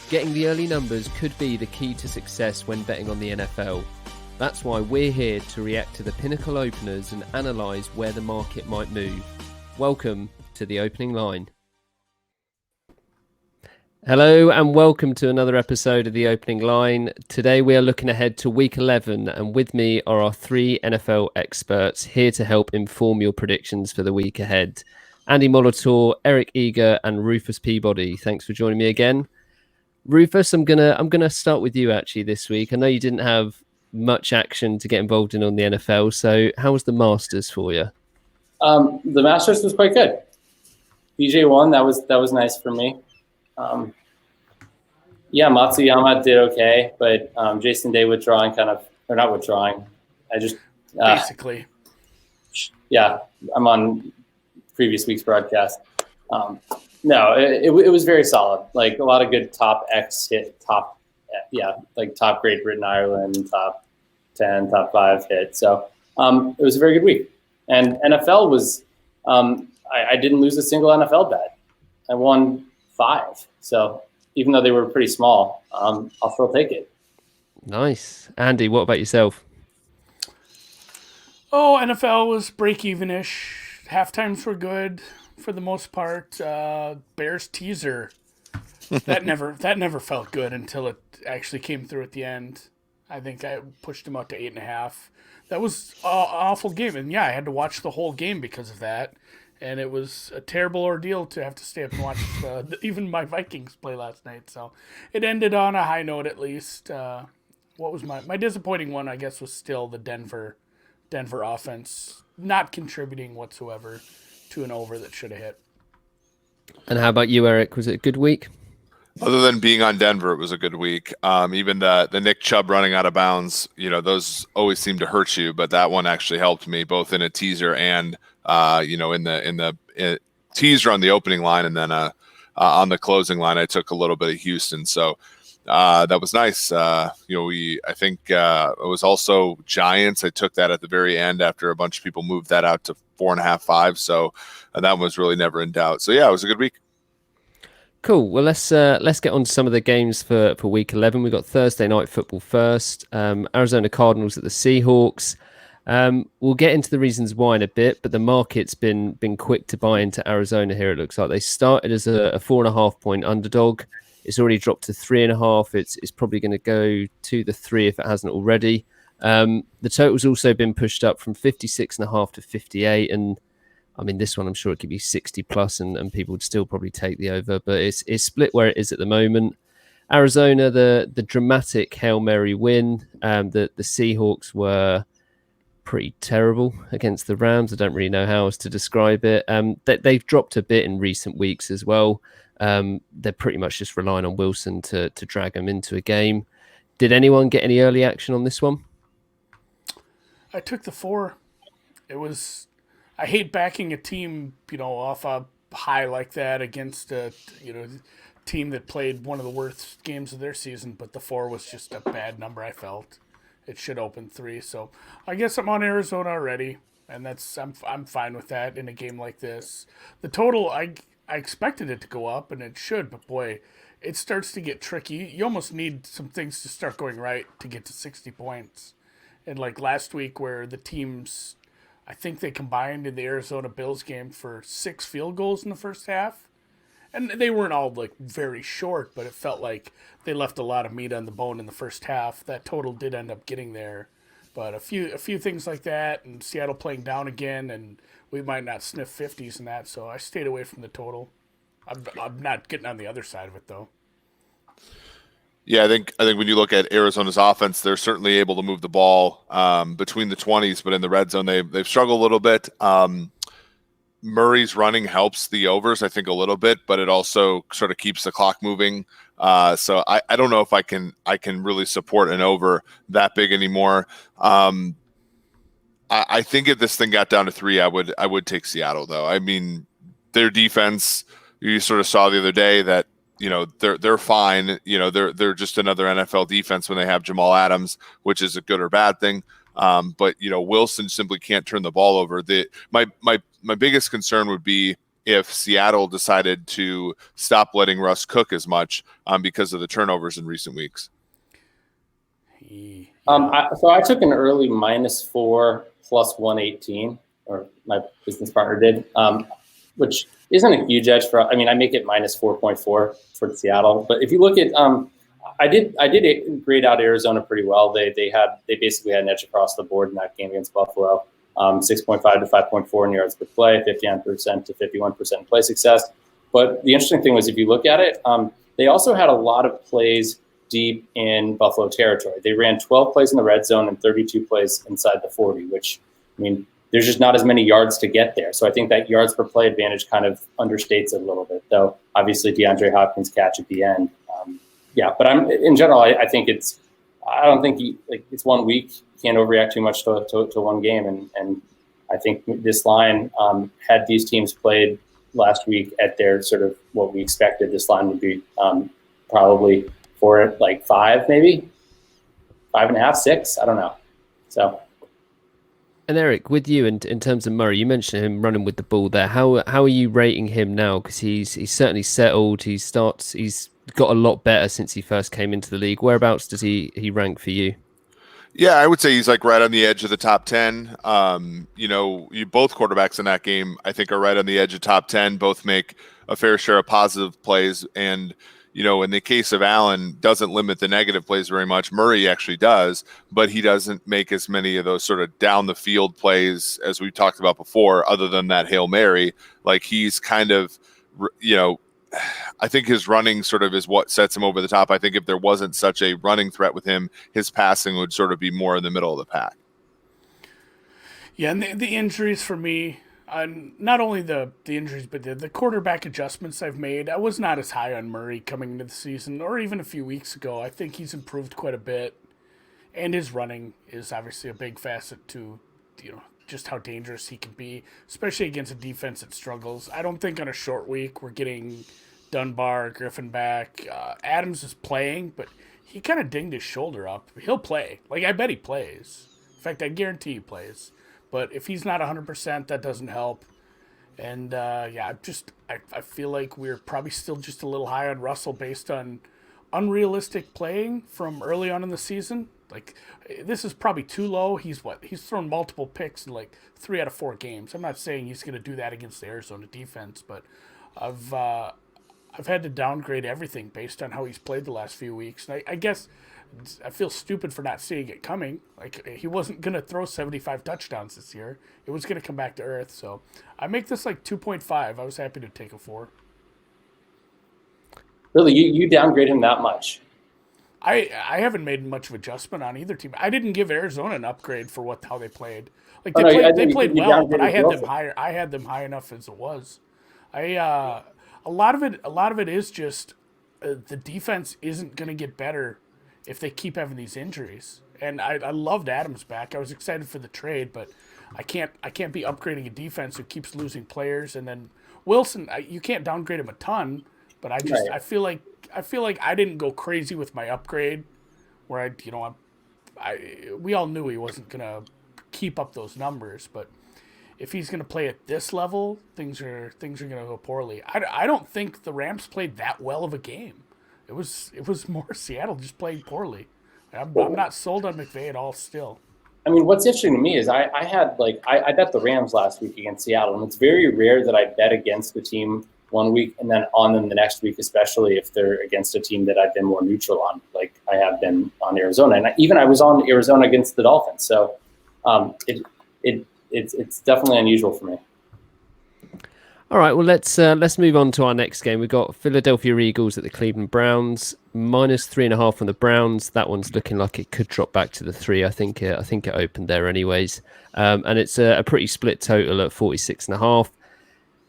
Getting the early numbers could be the key to success when betting on the NFL. That's why we're here to react to the Pinnacle openers and analyse where the market might move. Welcome to the opening line. Hello and welcome to another episode of the opening line. Today we are looking ahead to week 11 and with me are our three NFL experts here to help inform your predictions for the week ahead. Andy Molitor, Eric Eager and Rufus Peabody. Thanks for joining me again. Rufus, I'm gonna start with you actually this week. I know you didn't have much action to get involved in on the NFL, so how was the Masters for you? The Masters was quite good. PJ won. That was nice for me. Matsuyama did okay, but Jason Day withdrawing not withdrawing. Basically. I'm on previous week's broadcast. It was very solid. Like a lot of good top X hit, top Great Britain, Ireland, top 10, top 5 hit. So it was a very good week. And NFL was, I didn't lose a single NFL bet. I won 5. So even though they were pretty small, I'll still take it. Nice. Andy, what about yourself? NFL was break-even-ish. Halftimes were good for the most part. Bears teaser. That never felt good until it actually came through at the end. I think I pushed him out to 8.5. That was an awful game. And I had to watch the whole game because of that. And it was a terrible ordeal to have to stay up and watch even my Vikings play last night. So it ended on a high note at least. What was my disappointing one, I guess, was still the Denver offense not contributing whatsoever to an over that should have hit. And how about you, Eric? Was it a good week? Other than being on Denver, it was a good week. Even the Nick Chubb running out of bounds, those always seem to hurt you, but that one actually helped me both in a teaser and in the teaser on the opening line, and then on the closing line, I took a little bit of Houston. So that was nice. I think it was also Giants. I took that at the very end after a bunch of people moved that out to 4.5, 5. So that was really never in doubt. So it was a good week. Cool. Well, let's get on to some of the games for week 11. We've got Thursday night football first. Arizona Cardinals at the Seahawks. We'll get into the reasons why in a bit, but the market's been quick to buy into Arizona here. It looks like they started as a 4.5 point underdog. It's already dropped to 3.5. It's probably going to go to the 3 if it hasn't already. The total's also been pushed up from 56.5 to 58, and I mean, this one, I'm sure it could be 60 plus and people would still probably take the over, but it's split where it is at the moment. Arizona, the dramatic Hail Mary win. The Seahawks were pretty terrible against the Rams. I don't really know how else to describe it. They've dropped a bit in recent weeks as well. They're pretty much just relying on Wilson to drag them into a game. Did anyone get any early action on this one? I took the 4. I hate backing a team, off a high like that against a, team that played one of the worst games of their season, but the 4 was just a bad number, I felt. It should open 3, so I guess I'm on Arizona already, and I'm fine with that in a game like this. The total, I expected it to go up, and it should, but boy, it starts to get tricky. You almost need some things to start going right to get to 60 points. And like last week where the teams, I think they combined in the Arizona Bills game for 6 field goals in the first half. And they weren't all like very short, but it felt like they left a lot of meat on the bone in the first half. That total did end up getting there. But a few things like that, and Seattle playing down again, and we might not sniff 50s in that, so I stayed away from the total. I'm not getting on the other side of it, though. Yeah, I think when you look at Arizona's offense, they're certainly able to move the ball between the 20s, but in the red zone, they've struggled a little bit. Murray's running helps the overs, I think, a little bit, but it also sort of keeps the clock moving. So I don't know if I can really support an over that big anymore. I think if this thing got down to 3, I would take Seattle, though. I mean, their defense, you sort of saw the other day that, they're fine. They're just another NFL defense when they have Jamal Adams, which is a good or bad thing. But Wilson simply can't turn the ball over. My biggest concern would be if Seattle decided to stop letting Russ cook as much because of the turnovers in recent weeks. So I took an early -4 plus 118, or my business partner did, which isn't a huge edge for. I mean, I make it -4.4 for Seattle, but if you look at, I did grade out Arizona pretty well. They basically had an edge across the board in that game against Buffalo. 6.5 to 5.4 in yards per play, 59% to 51% play success. But the interesting thing was, if you look at it, they also had a lot of plays deep in Buffalo territory. They ran 12 plays in the red zone and 32 plays inside the 40, which, I mean, there's just not as many yards to get there. So I think that yards per play advantage kind of understates it a little bit, though obviously DeAndre Hopkins' catch at the end. But in general, I think I don't think it's 1 week. You can't overreact too much to one game. And I think this line, had these teams played last week at their sort of what we expected, this line would be probably for like 5, maybe 5.5, 6. I don't know. So. And Eric, with you in terms of Murray, you mentioned him running with the ball there. How are you rating him now? Because he's certainly settled. He's got a lot better since he first came into the league. Whereabouts does he rank for you? Yeah, I would say he's like right on the edge of the top 10. You both quarterbacks in that game, I think, are right on the edge of top 10. Both make a fair share of positive plays. And, in the case of Allen, doesn't limit the negative plays very much. Murray actually does, but he doesn't make as many of those sort of down the field plays as we talked about before, other than that Hail Mary. Like, he's kind of, I think his running sort of is what sets him over the top. I think if there wasn't such a running threat with him, his passing would sort of be more in the middle of the pack. Yeah, and the injuries for me, not only the injuries, but the quarterback adjustments I've made. I was not as high on Murray coming into the season, or even a few weeks ago. I think he's improved quite a bit, and his running is obviously a big facet to, just how dangerous he can be, especially against a defense that struggles. I don't think on a short week we're getting Dunbar, Griffin back. Adams is playing, but he kind of dinged his shoulder up. He'll play. I bet he plays. In fact, I guarantee he plays. But if he's not 100%, that doesn't help. And, I feel like we're probably still just a little high on Russell based on unrealistic playing from early on in the season. This is probably too low. He's thrown multiple picks in 3 out of 4 games. I'm not saying he's going to do that against the Arizona defense, but I've had to downgrade everything based on how he's played the last few weeks. And I guess I feel stupid for not seeing it coming. He wasn't going to throw 75 touchdowns this year. It was going to come back to earth. So I make this 2.5. I was happy to take a 4. Really, you downgrade him that much? I haven't made much of adjustment on either team. I didn't give Arizona an upgrade for how they played. They played well, but I had them higher. I had them high enough as it was. A lot of it is just the defense isn't going to get better if they keep having these injuries. And I loved Adams back. I was excited for the trade, but I can't be upgrading a defense who keeps losing players. And then Wilson, you can't downgrade him a ton, but I feel like I didn't go crazy with my upgrade, where we all knew he wasn't gonna keep up those numbers, but if he's gonna play at this level, things are gonna go poorly. I don't think the Rams played that well of a game. It was more Seattle just playing poorly. I'm not sold on McVay at all still. I mean, what's interesting to me is I bet the Rams last week against Seattle, and it's very rare that I bet against the team 1 week and then on them the next week, especially if they're against a team that I've been more neutral on, like I have been on Arizona. And I was on Arizona against the Dolphins. So it's definitely unusual for me. All right, well, let's move on to our next game. We've got Philadelphia Eagles at the Cleveland Browns, -3.5 from the Browns. That one's looking like it could drop back to the 3. I think it opened there anyways. And it's a pretty split total at 46.5.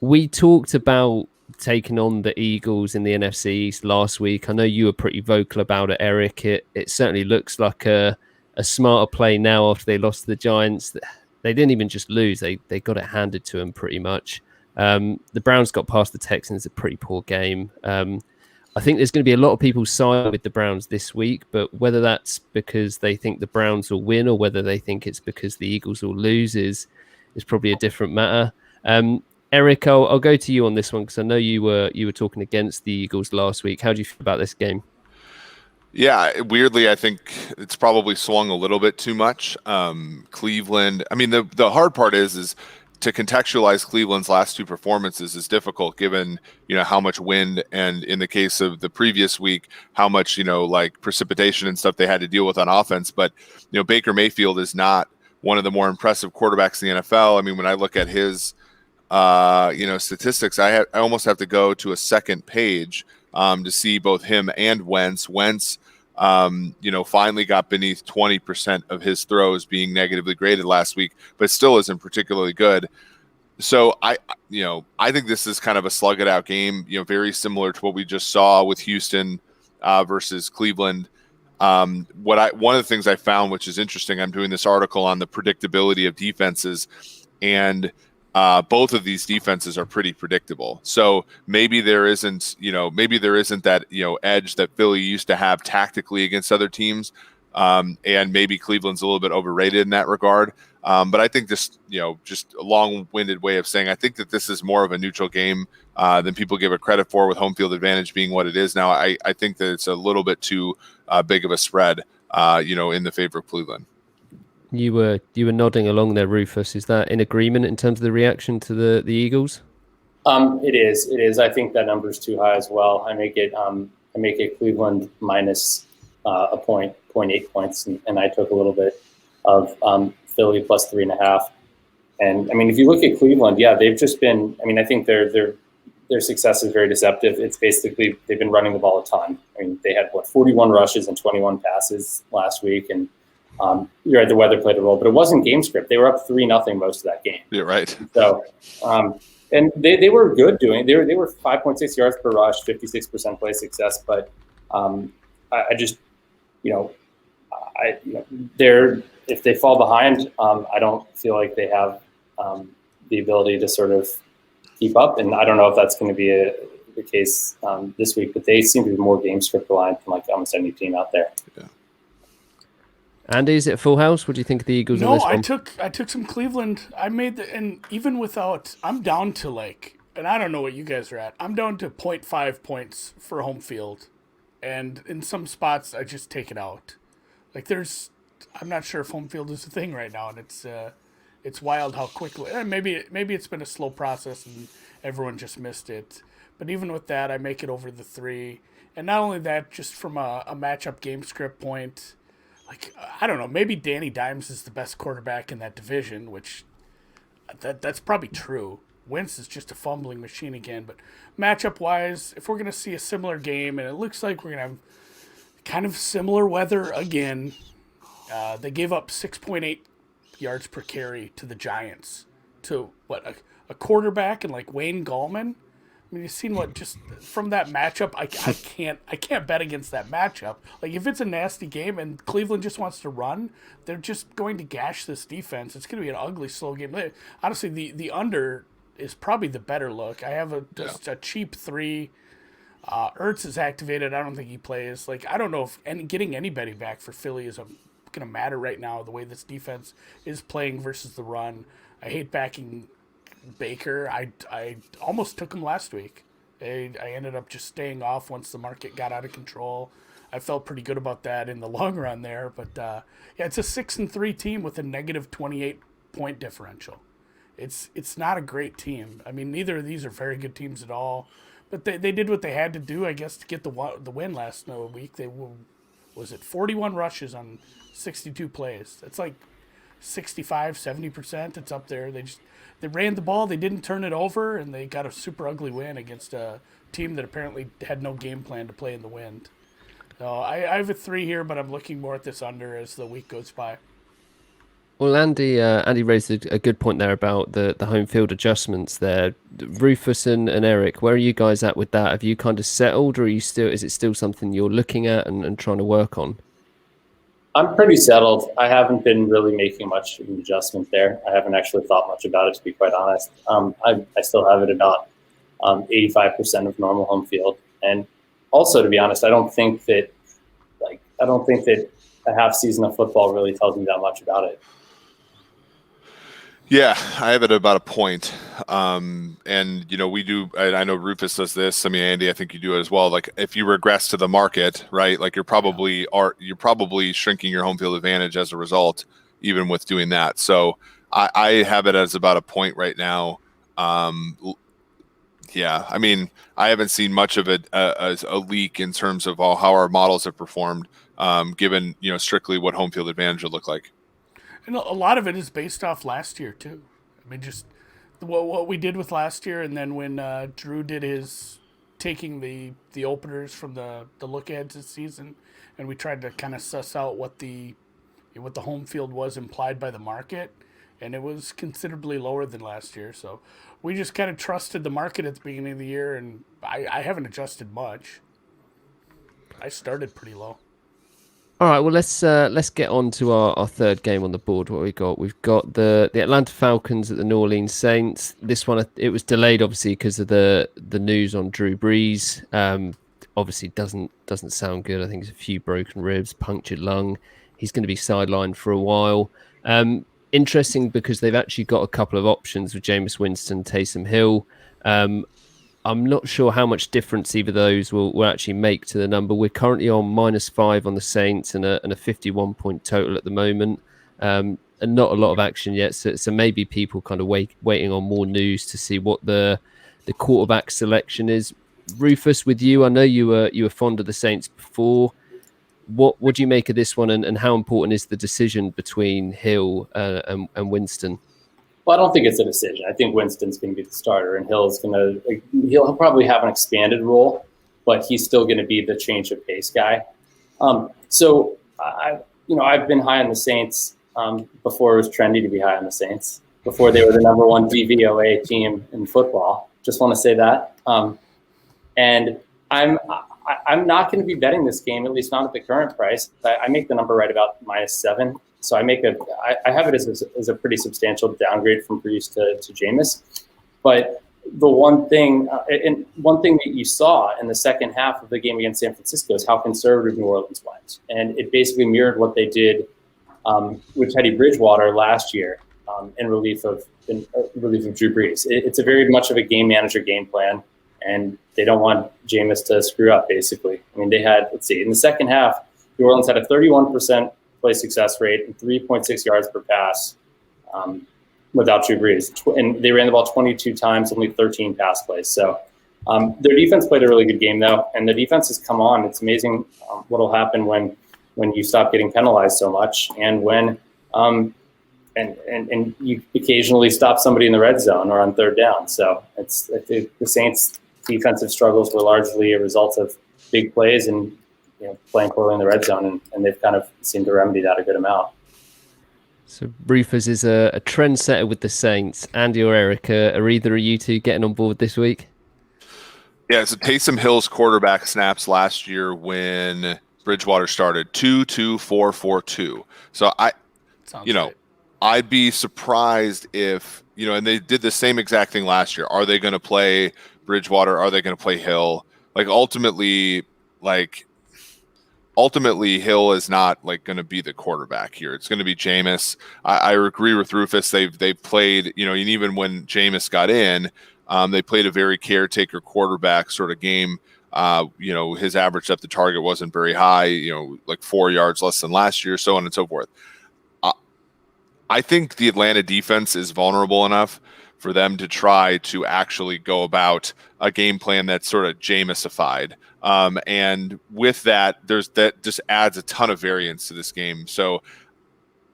We talked about taking on the Eagles in the NFC East last week. I know you were pretty vocal about it, Eric. It certainly looks like a smarter play now after they lost to the Giants. They didn't even just lose. They got it handed to them pretty much. The Browns got past the Texans, a pretty poor game. I think there's going to be a lot of people siding with the Browns this week, but whether that's because they think the Browns will win or whether they think it's because the Eagles will lose is probably a different matter. Eric, I'll go to you on this one because I know you were talking against the Eagles last week. How do you feel about this game? Yeah, weirdly, I think it's probably swung a little bit too much. Cleveland. I mean, the hard part is to contextualize Cleveland's last two performances is difficult, given how much wind, and in the case of the previous week, how much like precipitation and stuff they had to deal with on offense. But Baker Mayfield is not one of the more impressive quarterbacks in the NFL. I mean, when I look at his statistics, I almost have to go to a second page to see both him and Wentz. Wentz, finally got beneath 20% of his throws being negatively graded last week, but still isn't particularly good. So I think this is kind of a slug it out game, very similar to what we just saw with Houston versus Cleveland. One of the things I found, which is interesting, I'm doing this article on the predictability of defenses, and both of these defenses are pretty predictable. So maybe there isn't that edge that Philly used to have tactically against other teams, and maybe Cleveland's a little bit overrated in that regard. But I think this, just a long-winded way of saying, I think that this is more of a neutral game than people give it credit for, with home field advantage being what it is now. I think that it's a little bit too big of a spread, in the favor of Cleveland. You were nodding along there, Rufus. Is that in agreement in terms of the reaction to the Eagles? It is. I think that number is too high as well. I make it Cleveland minus a point, 0.8 points, and I took a little bit of Philly plus 3.5. And I mean, if you look at Cleveland, yeah, they've just been. I mean, I think their success is very deceptive. It's basically they've been running the ball a ton. I mean, they had 41 rushes and 21 passes last week, and you're right, the weather played a role, but it wasn't game script. They were up 3-0 most of that game. You're right. So, and they were good doing. They were 5.6 yards per rush, 56% play success. But I just, they're if they fall behind, I don't feel like they have the ability to sort of keep up. And I don't know if that's going to be the case this week. But they seem to be more game script reliant than like almost any team out there. Yeah. Andy, is it full house? What do you think of the Eagles in this one? No, I took some Cleveland. And even without, I'm down to and I don't know what you guys are at. I'm down to 0.5 points for home field. And in some spots, I just take it out. I'm not sure if home field is a thing right now. And it's wild how quickly, maybe it's been a slow process and everyone just missed it. But even with that, I make it over the 3. And not only that, just from a matchup game script point, I don't know, maybe Danny Dimes is the best quarterback in that division, which that's probably true. Wentz is just a fumbling machine again. But matchup-wise, if we're going to see a similar game, and it looks like we're going to have kind of similar weather again, they gave up 6.8 yards per carry to the Giants. To, a quarterback and Wayne Gallman? I mean, you've seen just from that matchup. I can't bet against that matchup. If it's a nasty game and Cleveland just wants to run, they're just going to gash this defense. It's going to be an ugly, slow game. Honestly, the under is probably the better look. I have a cheap 3. Ertz is activated. I don't think he plays. I don't know if getting anybody back for Philly is going to matter right now. The way this defense is playing versus the run. I hate backing Baker. I almost took him last week. I ended up just staying off once the market got out of control. I felt pretty good about that in the long run there. But it's a 6-3 team with a negative 28 point differential. It's not a great team. I mean, neither of these are very good teams at all. But they did what they had to do, I guess, to get the win last week. They was it 41 rushes on 62 plays. That's 65-70%. It's up there. They ran the ball, they didn't turn it over, and they got a super ugly win against a team that apparently had no game plan to play in the wind. So I have a 3 here, but I'm looking more at this under as the week goes by. Well, Andy raised a good point there about the home field adjustments there. Rufus and Eric, where are you guys at with that? Have you kind of settled, or is it still something you're looking at and trying to work on? I'm pretty settled. I haven't been really making much of an adjustment there. I haven't actually thought much about it, to be quite honest. I still have it about 85% of normal home field. And also, to be honest, I don't think that a half season of football really tells me that much about it. Yeah, I have it about a point. And we do. I know Rufus does this. I mean, Andy, I think you do it as well. Like if you regress to the market, right? Like you're probably shrinking your home field advantage as a result, even with doing that. So I have it as about a point right now. Yeah, I mean, I haven't seen much of a leak in terms of how our models have performed, given strictly what home field advantage would look like. And a lot of it is based off last year too. I mean, just what we did with last year, and then when Drew did his taking the openers from the look aheads this season, and we tried to kind of suss out what the home field was implied by the market, and it was considerably lower than last year. So we just kind of trusted the market at the beginning of the year, and I haven't adjusted much. I started pretty low. All right, well let's get on to our third game on the board. What we got? We've got the Atlanta Falcons at the New Orleans Saints. This one, it was delayed obviously because of the news on Drew Brees. Obviously doesn't sound good. I think it's a few broken ribs, punctured lung. He's going to be sidelined for a while. Interesting because they've actually got a couple of options with Jameis Winston, Taysom Hill. I'm not sure how much difference either of those will actually make to the number. We're currently on -5 on the Saints and a 51-point total at the moment, and not a lot of action yet. So maybe people kind of waiting on more news to see what the quarterback selection is. Rufus, with you, I know you were fond of the Saints before. What do you make of this one, and how important is the decision between Hill and Winston? Well, I don't think it's a decision. I think Winston's going to be the starter, and he'll probably have an expanded role, but he's still going to be the change of pace guy. So I've been high on the Saints before it was trendy to be high on the Saints, before they were the number one DVOA team in football. Just want to say that. And I'm not going to be betting this game, at least not at the current price. I make the number right about -7. So I have it as a pretty substantial downgrade from Brees to Jameis. But the one thing that you saw in the second half of the game against San Francisco is how conservative New Orleans went. And it basically mirrored what they did with Teddy Bridgewater last year in relief of Drew Brees. It's a very much of a game manager game plan, and they don't want Jameis to screw up, basically. I mean, they had, in the second half, New Orleans had a 31% play success rate and 3.6 yards per pass without Drew Brees. And they ran the ball 22 times, only 13 pass plays. So their defense played a really good game, though, and the defense has come on. It's amazing what will happen when you stop getting penalized so much, and when and you occasionally stop somebody in the red zone or on third down. So the Saints' defensive struggles were largely a result of big plays and playing poorly in the red zone, and they've kind of seemed to remedy that a good amount. So Rufus is a trendsetter with the Saints. Andy or Eric, are either of you two getting on board this week? Yeah, so Taysom Hill's quarterback snaps last year when Bridgewater started 2-2-4-4-2. So I'd be surprised if and they did the same exact thing last year. Are they going to play Bridgewater? Are they going to play Hill? Ultimately, Hill is not going to be the quarterback here. It's going to be Jameis. I agree with Rufus. They've played, and even when Jameis got in, they played a very caretaker quarterback sort of game. His average depth of target wasn't very high, 4 yards less than last year, so on and so forth. I think the Atlanta defense is vulnerable enough for them to try to actually go about a game plan that's sort of Jameisified. And with that just adds a ton of variance to this game. So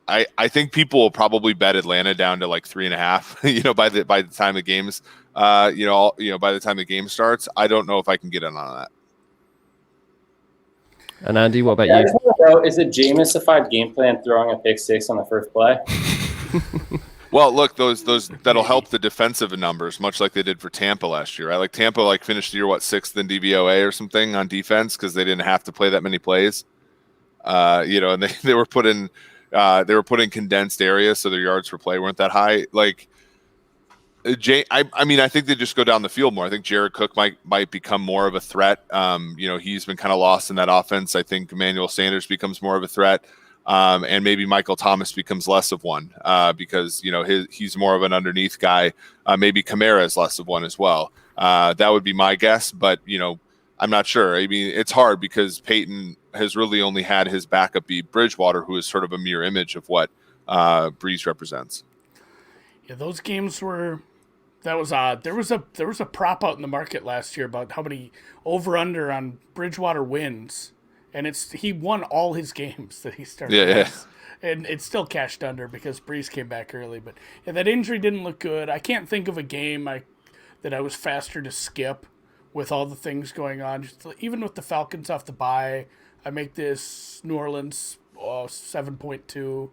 I think people will probably bet Atlanta down to 3.5, by the time the game's, by the time the game starts. I don't know if I can get in on that. And Andy, what about I you? just want to know, is it Jameisified game plan throwing a pick six on the first play? Well, look, those that'll help the defensive numbers, much like they did for Tampa last year. Right? Tampa finished the year 6th in DVOA or something on defense because they didn't have to play that many plays. And they were put in condensed areas, so their yards per play weren't that high. I think they just go down the field more. I think Jared Cook might become more of a threat. He's been kind of lost in that offense. I think Emmanuel Sanders becomes more of a threat. and maybe Michael Thomas becomes less of one because he's more of an underneath guy. Maybe Kamara is less of one as well. That would be my guess, but I'm not sure. I mean, it's hard because Peyton has really only had his backup be Bridgewater, who is sort of a mirror image of what Breeze represents. Yeah, those games were. That was odd. There was a prop out in the market last year about how many over under on Bridgewater wins, and he won all his games that he started. Yeah. And it still cashed under because Breeze came back early. But yeah, that injury didn't look good. I can't think of a game that I was faster to skip with all the things going on. Just, even with the Falcons off the bye, I make this New Orleans 7.2.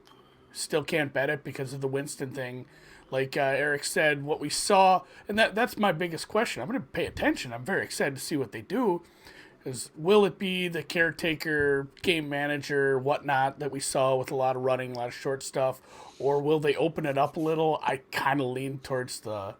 Still can't bet it because of the Winston thing. Like Eric said, what we saw, and that's my biggest question. I'm going to pay attention. I'm very excited to see what they do. Will it be the caretaker, game manager, whatnot that we saw with a lot of running, a lot of short stuff, or will they open it up a little? I kind of lean towards the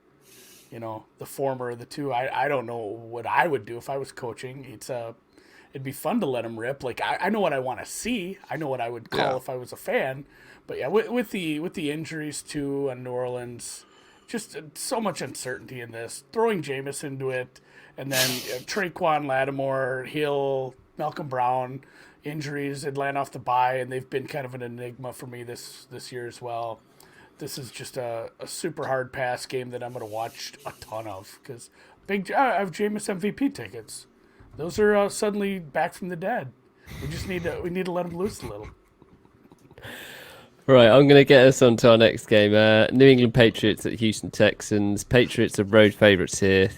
former of the two. I don't know what I would do if I was coaching. It'd be fun to let them rip. Like I know what I want to see. I know what I would call if I was a fan. But yeah, with the injuries too and New Orleans, just so much uncertainty in this. Throwing Jameis into it, and then Traquan, Lattimore, Hill, Malcolm Brown, injuries, Atlanta off the bye, and they've been kind of an enigma for me this year as well. This is just a super hard pass game that I'm going to watch a ton of because I have Jameis MVP tickets. Those are suddenly back from the dead. We need to let them loose a little. Right, I'm going to get us on to our next game. New England Patriots at Houston Texans. Patriots are road favourites here.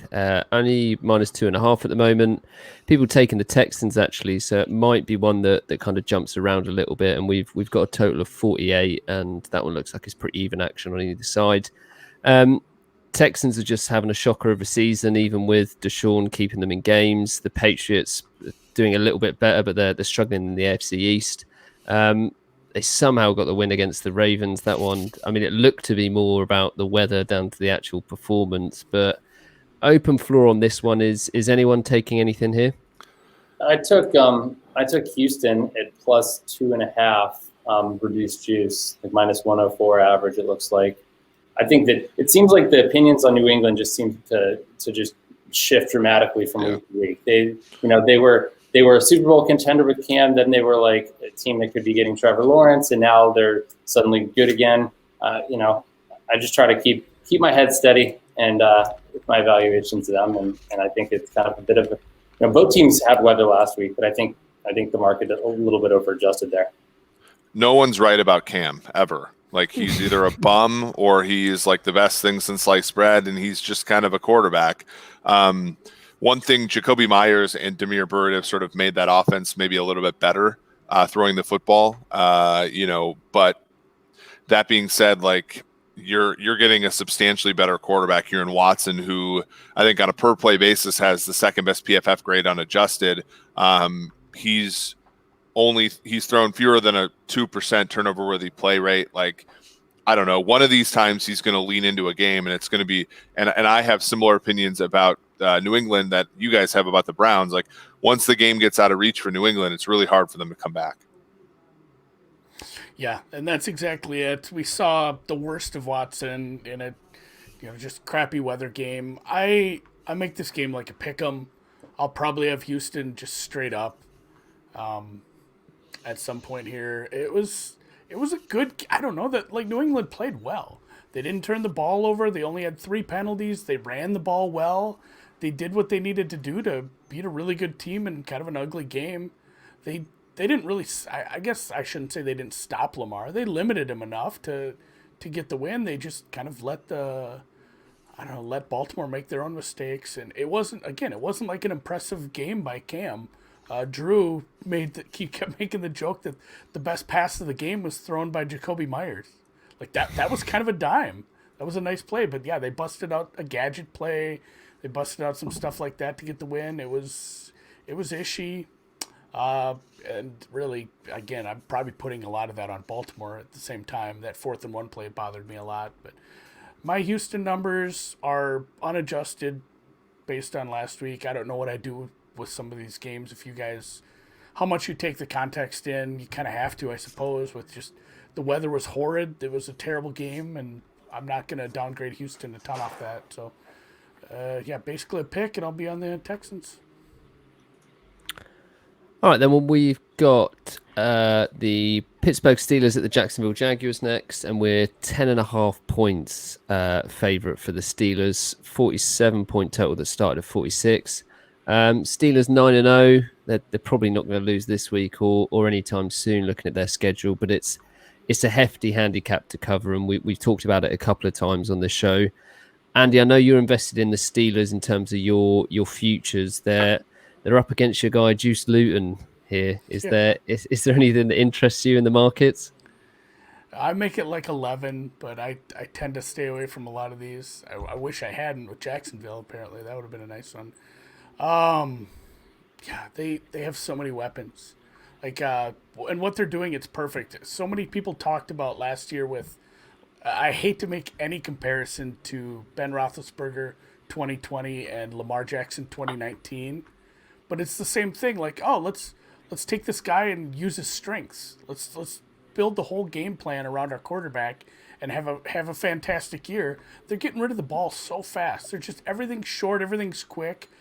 Only -2.5 at the moment. People taking the Texans, actually, so it might be one that kind of jumps around a little bit. And we've got a total of 48, and that one looks like it's pretty even action on either side. Texans are just having a shocker of a season, even with Deshaun keeping them in games. The Patriots doing a little bit better, but they're struggling in the AFC East. They somehow got the win against the Ravens. That one, I mean, it looked to be more about the weather down to the actual performance. But open floor on this one. Is anyone taking anything here? I took Houston at +2.5 reduced juice, like -104 average. It looks like. I think that it seems like the opinions on New England just seem to just shift dramatically from week to week. They were a Super Bowl contender with Cam, then they were like a team that could be getting Trevor Lawrence, and now they're suddenly good again. I just try to keep my head steady and with my evaluations of them, and I think it's kind of a bit of both teams had weather last week, but I think the market a little bit over-adjusted there. No one's right about Cam ever. Like he's either a bum or he's like the best thing since sliced bread, and he's just kind of a quarterback. One thing, Jacoby Myers and Damiere Byrd have sort of made that offense maybe a little bit better throwing the football. But that being said, like you're getting a substantially better quarterback here in Watson, who I think on a per play basis has the second best PFF grade unadjusted. He's thrown fewer than a 2% turnover worthy play rate. Like, I don't know, one of these times he's going to lean into a game, and it's going to be, and I have similar opinions about New England that you guys have about the Browns. Like once the game gets out of reach for New England, it's really hard for them to come back. Yeah. And that's exactly it. We saw the worst of Watson in a, just crappy weather game. I make this game like a pick 'em. I'll probably have Houston just straight up. At some point here, it was a good. I don't know that like New England played well. They didn't turn the ball over. They only had 3 penalties. They ran the ball well. They did what they needed to do to beat a really good team in kind of an ugly game. They didn't really. I guess I shouldn't say they didn't stop Lamar. They limited him enough to get the win. They just kind of let Baltimore make their own mistakes, and it wasn't like an impressive game by Cam. Drew kept making the joke that the best pass of the game was thrown by Jacoby Myers. Like that was kind of a dime. That was a nice play, but yeah, they busted out a gadget play. They busted out some stuff like that to get the win. It was ishy. And really, again, I'm probably putting a lot of that on Baltimore at the same time. That 4th and 1 play bothered me a lot, but my Houston numbers are unadjusted based on last week. I don't know what I do with some of these games. If you guys how much you take the context in. You kind of have to, I suppose, with just the weather was horrid. It was a terrible game, and I'm not going to downgrade Houston a ton off that. So, basically a pick, and I'll be on the Texans. All right, then we've got the Pittsburgh Steelers at the Jacksonville Jaguars next, and we're 10.5 points favourite for the Steelers. 47-point total that started at 46. Steelers 9-0. They're probably not going to lose this week or anytime soon, looking at their schedule. But it's a hefty handicap to cover, and we've talked about it a couple of times on the show. Andy, I know you're invested in the Steelers in terms of your futures. They're up against your guy Juice Luton here. Is there anything that interests you in the markets? I make it like 11, but I tend to stay away from a lot of these. I wish I hadn't with Jacksonville. Apparently, that would have been a nice one. They have so many weapons. And what they're doing, it's perfect. So many people talked about last year with. I hate to make any comparison to Ben Roethlisberger 2020 and Lamar Jackson 2019. But it's the same thing. Let's take this guy and use his strengths. Let's build the whole game plan around our quarterback and have a fantastic year. They're getting rid of the ball so fast. They're just everything's short, everything's quick.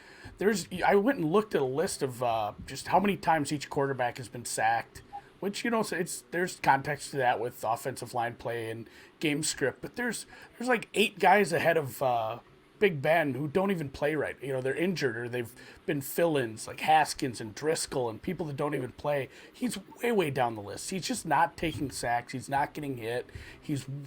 I went and looked at a list of just how many times each quarterback has been sacked, which there's context to that with offensive line play and game script. But there's like 8 guys ahead of Big Ben who don't even play right. They're injured or they've been fill-ins like Haskins and Driscoll and people that don't even play. He's way down the list. He's just not taking sacks. He's not getting hit.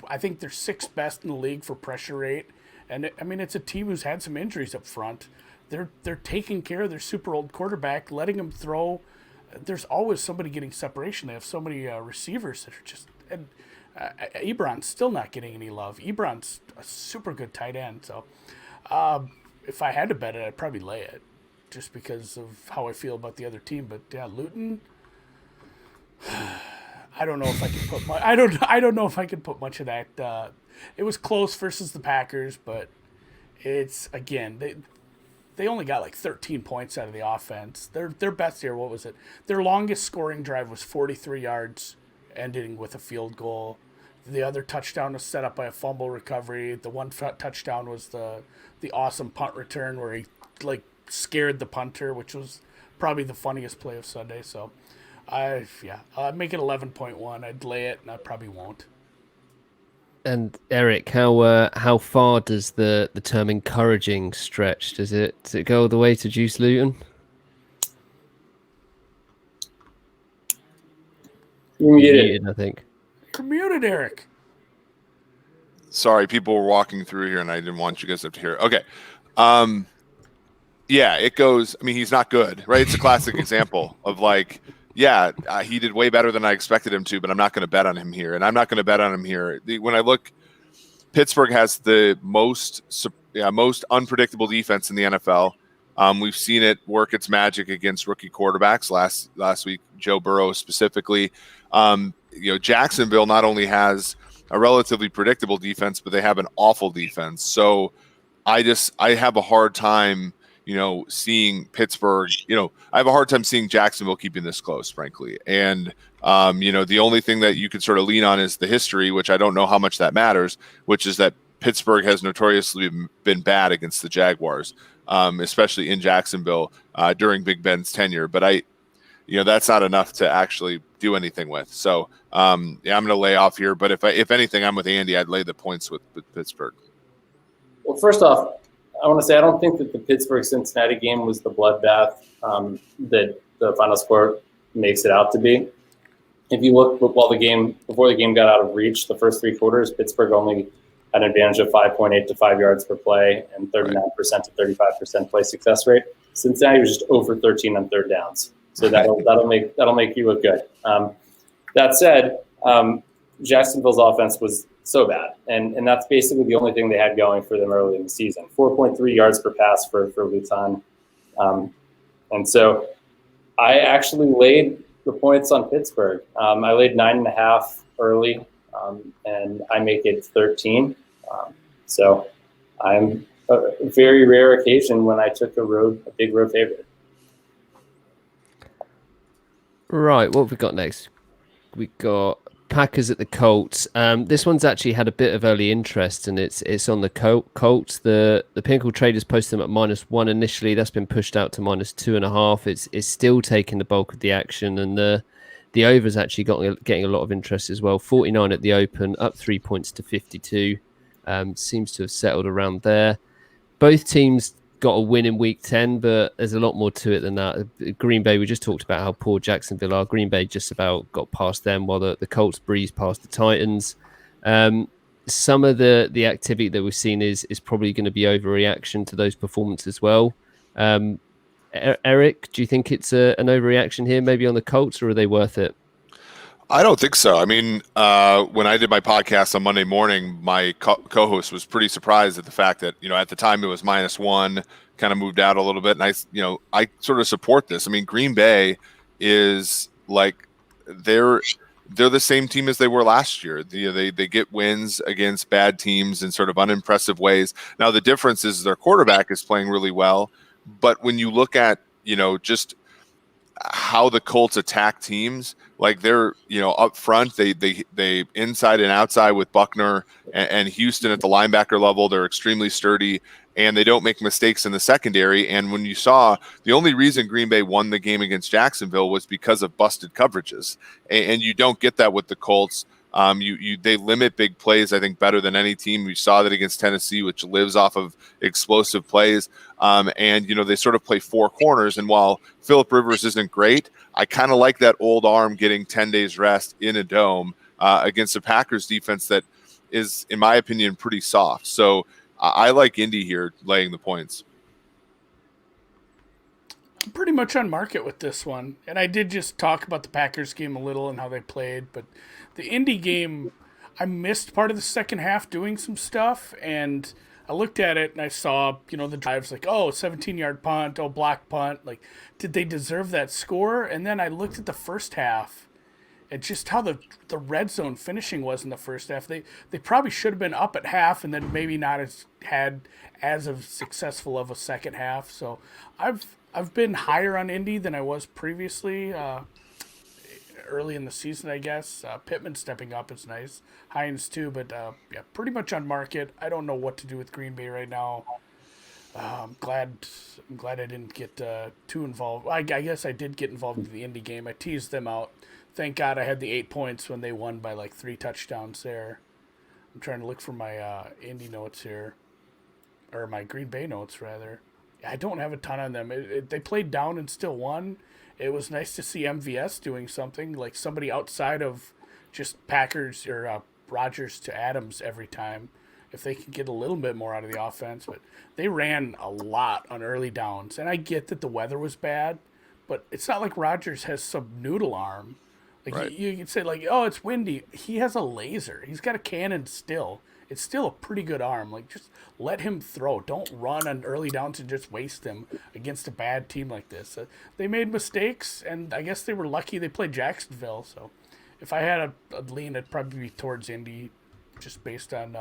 I think they're 6th best in the league for pressure rate. And it's a team who's had some injuries up front. They're taking care of their super old quarterback, letting him throw. There's always somebody getting separation. They have so many receivers that are just. And Ebron's still not getting any love. Ebron's a super good tight end. So if I had to bet it, I'd probably lay it, just because of how I feel about the other team. But yeah, Luton. I don't know if I can put much. I don't know if I can put much of that. It was close versus the Packers, but it's again they only got like 13 points out of the offense. Their best here, what was it? Their longest scoring drive was 43 yards, ending with a field goal. The other touchdown was set up by a fumble recovery. The one touchdown was the awesome punt return where he scared the punter, which was probably the funniest play of Sunday. So, I'd make it 11.1. I'd lay it, and I probably won't. And Eric, how far does the term encouraging stretch? Does it go all the way to Juice Luton? You're muted, I think. You're muted, Eric. Sorry, people were walking through here, and I didn't want you guys to hear. Okay. It goes. I mean, he's not good, right? It's a classic example of he did way better than I expected him to, but I'm not going to bet on him here. And I'm not going to bet on him here. When I look, Pittsburgh has the most unpredictable defense in the NFL. We've seen it work its magic against rookie quarterbacks last week, Joe Burrow specifically. Jacksonville not only has a relatively predictable defense, but they have an awful defense. So I have a hard time, seeing Pittsburgh, I have a hard time seeing Jacksonville keeping this close, frankly. And, the only thing that you could sort of lean on is the history, which I don't know how much that matters, which is that Pittsburgh has notoriously been bad against the Jaguars, especially in Jacksonville during Big Ben's tenure. But that's not enough to actually do anything with. So, I'm going to lay off here. But if anything, I'm with Andy. I'd lay the points with Pittsburgh. Well, first off, I want to say I don't think that the Pittsburgh-Cincinnati game was the bloodbath that the final score makes it out to be. If you look before the game got out of reach, the first 3 quarters, Pittsburgh only had an advantage of 5.8 to 5 yards per play and 39% to 35% play success rate. Cincinnati was just over 13 on third downs, so that'll make you look good. That said, Jacksonville's offense was so bad, and that's basically the only thing they had going for them early in the season. 4.3 yards per pass for Luton, and so I actually laid the points on Pittsburgh. I laid 9.5 early, and I make it 13. So I'm a very rare occasion when I took a big road favorite. Right, what have we got next? We got Packers at the Colts. This one's actually had a bit of early interest, and it's on the Colts. The Pinnacle traders posted them at -1 initially. That's been pushed out to -2.5. It's still taking the bulk of the action, and the over's actually getting a lot of interest as well. 49 at the open, up 3 points to 52. Seems to have settled around there. Both teams got a win in week 10, but there's a lot more to it than that. Green Bay, we just talked about how poor Jacksonville are. Green Bay just about got past them, while the Colts breezed past the Titans. Some of the activity that we've seen is probably going to be overreaction to those performances as well. Eric, do you think it's an overreaction here, maybe on the Colts, or are they worth it? I don't think so. I mean, when I did my podcast on Monday morning, my co-host was pretty surprised at the fact that, at the time it was -1, kind of moved out a little bit. And I sort of support this. I mean, Green Bay is like, they're the same team as they were last year. They get wins against bad teams in sort of unimpressive ways. Now, the difference is their quarterback is playing really well. But when you look at, just how the Colts attack teams, like they're up front, they inside and outside with Buckner and Houston at the linebacker level, they're extremely sturdy and they don't make mistakes in the secondary. And when you saw, the only reason Green Bay won the game against Jacksonville was because of busted coverages, and you don't get that with the Colts. They limit big plays, I think, better than any team. We saw that against Tennessee, which lives off of explosive plays. And they sort of play four corners. And while Phillip Rivers isn't great, I kind of like that old arm getting 10 days rest in a dome against a Packers defense that is, in my opinion, pretty soft. So I like Indy here laying the points. I'm pretty much on market with this one. And I did just talk about the Packers game a little and how they played, but the Indy game, I missed part of the second half doing some stuff, and I looked at it and I saw, the drives like, 17-yard punt, block punt. Like, did they deserve that score? And then I looked at the first half and just how the red zone finishing was in the first half. They probably should have been up at half and then maybe not as successful of a second half. So I've been higher on Indy than I was previously. Early in the season, I guess. Pittman stepping up is nice. Hines too, but pretty much on market. I don't know what to do with Green Bay right now. I'm glad I didn't get too involved. I guess I did get involved in the Indy game. I teased them out. Thank God I had the 8 points when they won by like 3 touchdowns there. I'm trying to look for my Indy notes here, or my Green Bay notes rather. I don't have a ton on them. They played down and still won. It was nice to see MVS doing something, like somebody outside of just Packers or Rodgers to Adams every time, if they could get a little bit more out of the offense. But they ran a lot on early downs. And I get that the weather was bad, but it's not like Rodgers has some noodle arm. Like right. you could say, like, oh, it's windy. He has a laser. He's got a cannon still. It's still a pretty good arm. Like, just let him throw. Don't run on early downs and just waste them against a bad team like this. They made mistakes, and I guess they were lucky they played Jacksonville. So if I had a lean, it'd probably be towards Indy, just based on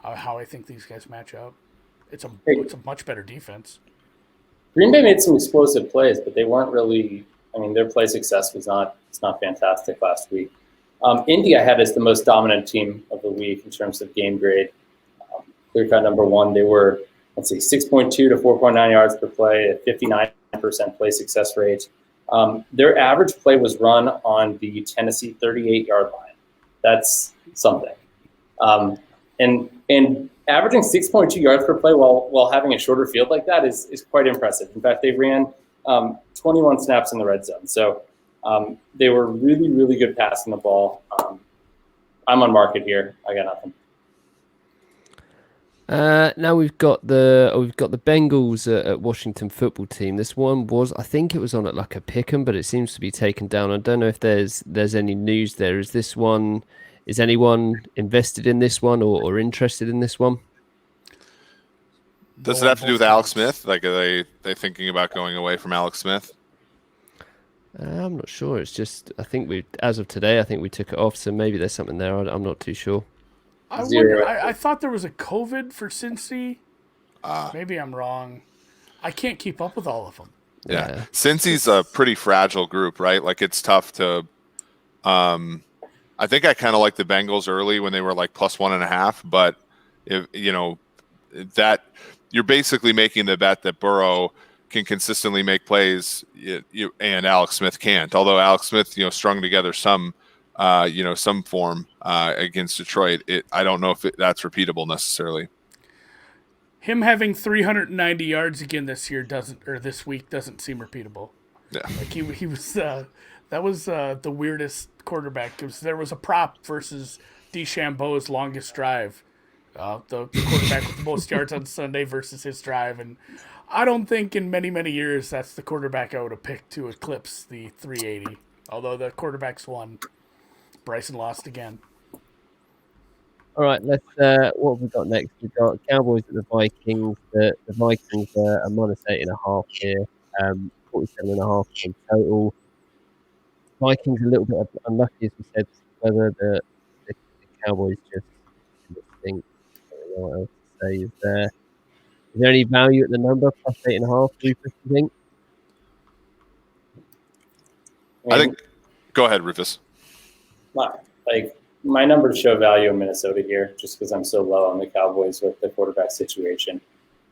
how I think these guys match up. It's a much better defense. Green Bay made some explosive plays, but they weren't really. I mean, their play success was not fantastic last week. Indy I had as the most dominant team of the week in terms of game grade. Clear cut number one. They were, 6.2 to 4.9 yards per play, a 59% play success rate. Their average play was run on the Tennessee 38-yard line. That's something. And averaging 6.2 yards per play while having a shorter field like that is quite impressive. In fact, they ran 21 snaps in the red zone. So they were really, really good passing the ball. I'm on market here. I got nothing. Now we've got the Bengals at Washington football team. This one I think it was on at like a pick'em, but it seems to be taken down. I don't know if there's any news there. Is anyone invested in this one or interested in this one? Does it have to do with Alex Smith? Like, are they thinking about going away from Alex Smith? I'm not sure. It's just, as of today, I think we took it off. So maybe there's something there. I'm not too sure. I thought there was a COVID for Cincy. Maybe I'm wrong. I can't keep up with all of them. Yeah. Cincy's a pretty fragile group, right? Like it's tough to. I think I kind of like the Bengals early when they were like +1.5, but if that you're basically making the bet that Burrow can consistently make plays, and Alex Smith can't. Although Alex Smith, strung together some form against Detroit. I don't know if that's repeatable necessarily. Him having 390 yards again this week doesn't seem repeatable. Yeah, like he was. That was the weirdest quarterback. There was a prop versus DeChambeau's longest drive. The quarterback with the most yards on Sunday versus his drive. And I don't think in many, many years that's the quarterback I would have picked to eclipse the 380. Although the quarterbacks won. Bryson lost again. All right, let's. What have we got next? We've got Cowboys at the Vikings. The Vikings are -8.5 here. 47.5 in total. Vikings a little bit unlucky, as we said, whether the Cowboys just think. I don't know what else to say. Is there any value at the number +8.5? Rufus, you think? I think. Go ahead, Rufus. My numbers show value in Minnesota here, just because I'm so low on the Cowboys with the quarterback situation.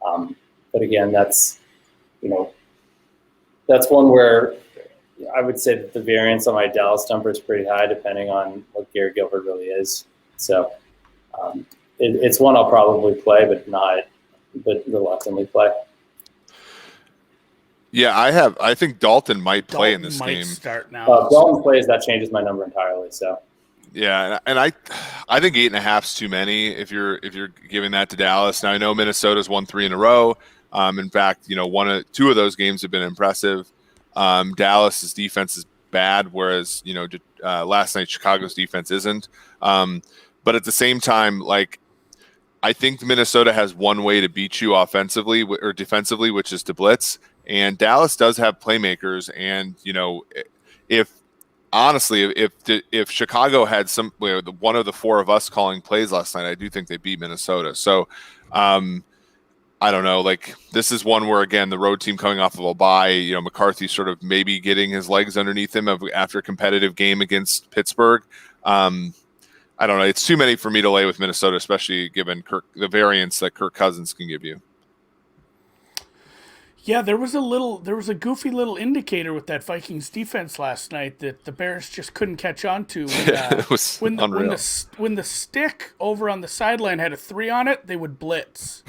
But again, that's one where I would say that the variance on my Dallas number is pretty high, depending on what Garrett Gilbert really is. So it's one I'll probably play, but reluctantly play. Yeah, I think Dalton might play in this game. Start now. If Dalton plays, that changes my number entirely. So. Yeah, and I think 8.5 is too many if you're giving that to Dallas. Now I know Minnesota's won 3 in a row. In fact, two of those games have been impressive. Dallas's defense is bad, whereas last night Chicago's defense isn't. But at the same time, I think Minnesota has one way to beat you offensively or defensively, which is to blitz. And Dallas does have playmakers, and if Chicago had one of the four of us calling plays last night, I do think they beat Minnesota. So I don't know. This is one where, again, the road team coming off of a bye, McCarthy sort of maybe getting his legs underneath him after a competitive game against Pittsburgh. I don't know. It's too many for me to lay with Minnesota, especially given the variance that Kirk Cousins can give you. Yeah, there was a goofy little indicator with that Vikings defense last night that the Bears just couldn't catch on to. It was unreal. When the stick over on the sideline had a 3 on it, they would blitz.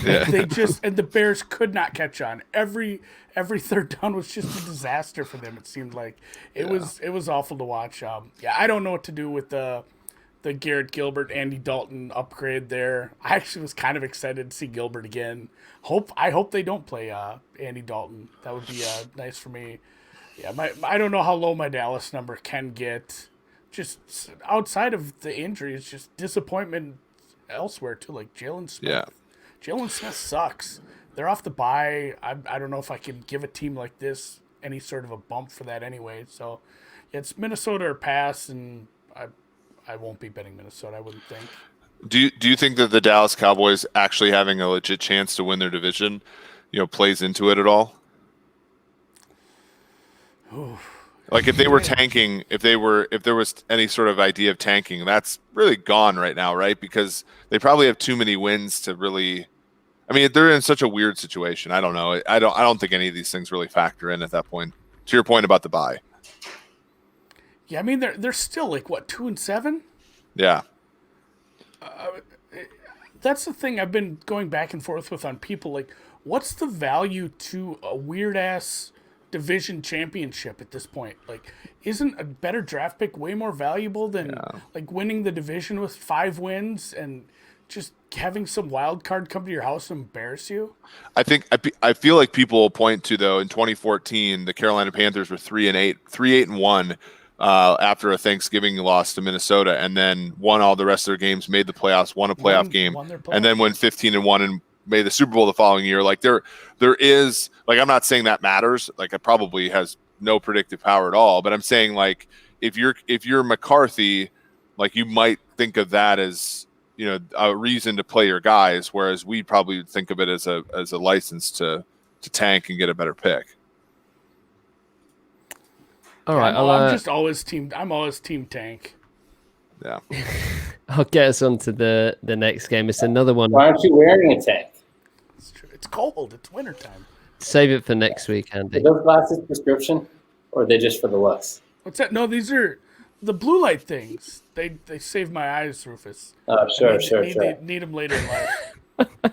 Yeah. And the Bears could not catch on. Every third down was just a disaster for them. It seemed like it was awful to watch. I don't know what to do with the Garrett Gilbert, Andy Dalton upgrade there. I actually was kind of excited to see Gilbert again. I hope they don't play Andy Dalton. That would be nice for me. Yeah, I don't know how low my Dallas number can get. Just outside of the injuries, just disappointment elsewhere too. Like Jalen Smith. Yeah. Jalen Smith sucks. They're off the bye. I don't know if I can give a team like this any sort of a bump for that anyway. So it's Minnesota or pass, and I won't be betting Minnesota, I wouldn't think. Do you think that the Dallas Cowboys actually having a legit chance to win their division, plays into it at all? Ooh. If they were tanking, if there was any sort of idea of tanking, that's really gone right now, right? Because they probably have too many wins to really. I mean, they're in such a weird situation. I don't know. I don't think any of these things really factor in at that point. To your point about the bye. Yeah, I mean they're still 2-7? Yeah. That's the thing I've been going back and forth with on people. What's the value to a weird ass division championship at this point? Isn't a better draft pick way more valuable than winning the division with 5 wins and just having some wild card come to your house and embarrass you? I feel like people will point to, though, in 2014 the Carolina Panthers were 3-8-1 after a Thanksgiving loss to Minnesota, and then won all the rest of their games, made the playoffs, won a playoff game, and then went 15-1 and made the Super Bowl the following year. There is I'm not saying that matters. It probably has no predictive power at all. But I'm saying if you're McCarthy, you might think of that as a reason to play your guys, whereas we probably think of it as a license to tank and get a better pick. All right, I'm always team tank. Yeah. I'll get us on to the next game. It's another one. Why aren't you wearing a tank? It's true. It's cold. It's wintertime. Save it for next week, Andy. Are those glasses prescription, or are they just for the looks? What's that? No, these are the blue light things. They save my eyes, Rufus. Oh, sure. Need them later in life.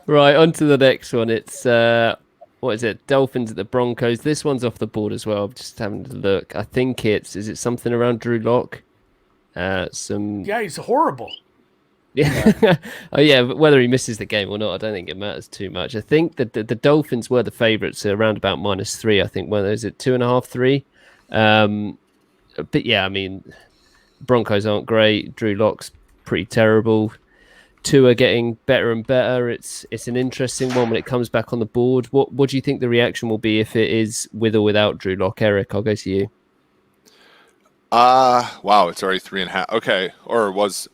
Right, on to the next one. It's what is it? Dolphins at the Broncos. This one's off the board as well. I'm just having a look. I think is it something around Drew Lock? Yeah, he's horrible. Yeah. Oh yeah, but whether he misses the game or not, I don't think it matters too much. I think that the Dolphins were the favourites, so around about -3. I think is it 2.5, 3? But yeah, I mean, Broncos aren't great. Drew Lock's pretty terrible. Tua getting better and better. It's an interesting one when it comes back on the board. What do you think the reaction will be if it is with or without Drew Lock? Eric, I'll go to you. Wow, it's already 3.5. Okay, or it was.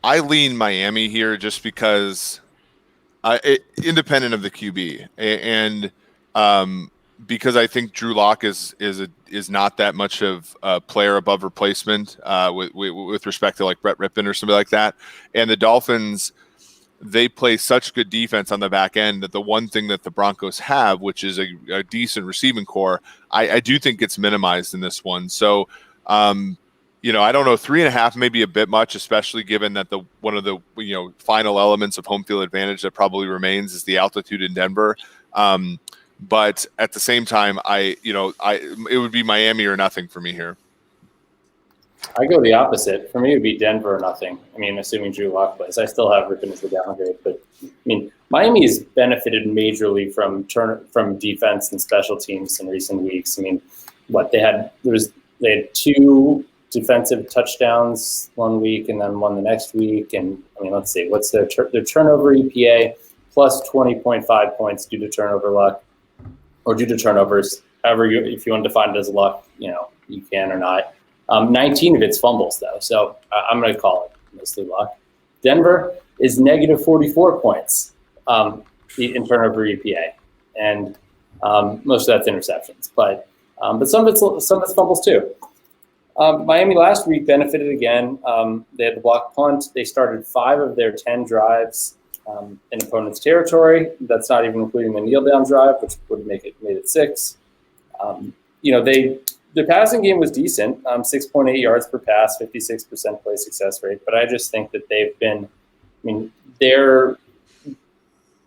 I lean Miami here just because, independent of the QB, and because I think Drew Lock is not that much of a player above replacement with respect to like Brett Rippon or somebody like that. And the Dolphins, they play such good defense on the back end that the one thing that the Broncos have, which is a decent receiving core, I do think gets minimized in this one. So, I don't know, 3.5 may be a bit much, especially given that one of the final elements of home field advantage that probably remains is the altitude in Denver. But at the same time, it would be Miami or nothing for me here. I go the opposite. For me, it would be Denver or nothing. I mean, assuming Drew Lock plays. I still have Rippon as the downgrade, but I mean, Miami has benefited majorly from defense and special teams in recent weeks. I mean, they had 2 defensive touchdowns one week and then one the next week. And I mean, let's see, what's their turnover EPA plus 20.5 points due to turnover luck or due to turnovers. However, if you want to define it as luck, you can or not. 19 of it's fumbles though. So I'm going to call it mostly luck. Denver is negative 44 points in turnover EPA. And most of that's interceptions, but some of it's fumbles too. Miami last week benefited again. They had the blocked punt. They started 5 of their 10 drives in opponent's territory. That's not even including the kneel down drive, which would made it 6. The passing game was decent, 6.8 yards per pass, 56% play success rate. But I just think that they're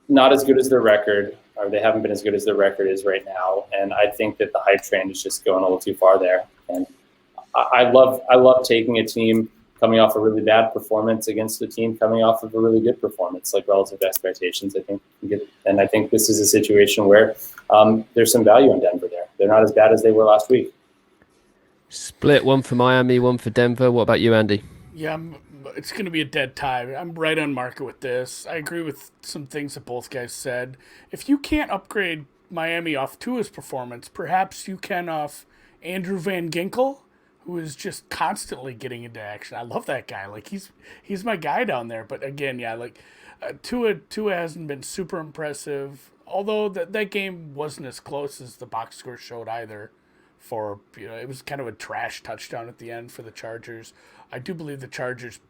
not as good as their record, or they haven't been as good as their record is right now. And I think that the hype train is just going a little too far there. And I love taking a team coming off a really bad performance against a team coming off of a really good performance, like relative to expectations. I think this is a situation where there's some value in Denver there. They're not as bad as they were last week. Split, one for Miami, one for Denver. What about you, Andy? Yeah, it's going to be a dead tie. I'm right on market with this. I agree with some things that both guys said. If you can't upgrade Miami off Tua's performance, perhaps you can off Andrew Van Ginkel, who is just constantly getting into action. I love that guy. Like he's my guy down there. But again, yeah, like Tua hasn't been super impressive. Although that game wasn't as close as the box score showed either. It was kind of a trash touchdown at the end for the Chargers. I do believe the Chargers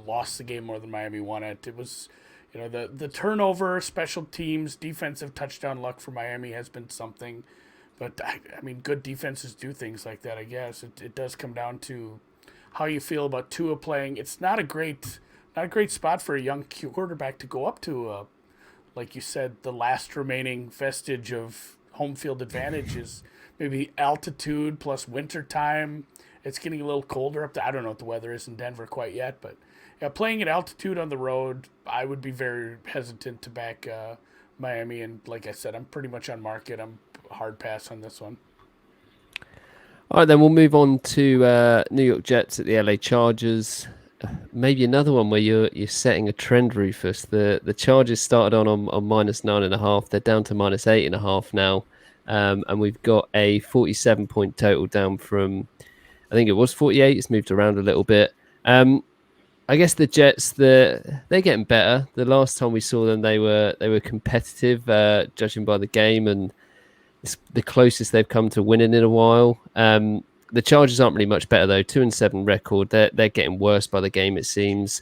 lost the game more than Miami won it. It was, the turnover, special teams, defensive touchdown luck for Miami has been something. But I mean, good defenses do things like that. I guess it does come down to how you feel about Tua playing. It's not a great spot for a young quarterback to go up to. Like you said, the last remaining vestige of home field advantage is maybe altitude plus winter time. It's getting a little colder up there. I don't know what the weather is in Denver quite yet, but yeah, playing at altitude on the road, I would be very hesitant to back Miami. And like I said, I'm pretty much on market. I'm hard pass on this one. All right, then we'll move on to New York Jets at the LA Chargers. Maybe another one where you're setting a trend, Rufus. The Chargers started on -9.5. They're down to -8.5 now. And we've got a 47-point total down from, I think it was 48. It's moved around a little bit. I guess the Jets, they're getting better. The last time we saw them, they were competitive, judging by the game, and It's the closest they've come to winning in a while. The Chargers aren't really much better though. 2-7 record. They're getting worse by the game, it seems.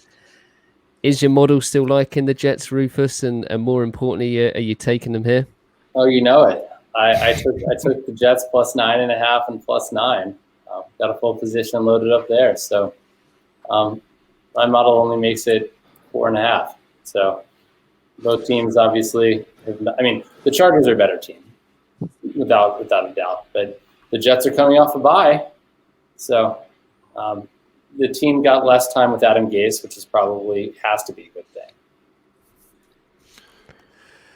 Is your model still liking the Jets, Rufus? And more importantly, are you taking them here? Oh, you know it. I took the Jets plus 9.5 and plus 9. Got a full position loaded up there. So my model only makes it 4.5. So both teams obviously. The Chargers are a better team, without a doubt. But the Jets are coming off a bye, so the team got less time with Adam Gase, which has to be a good thing.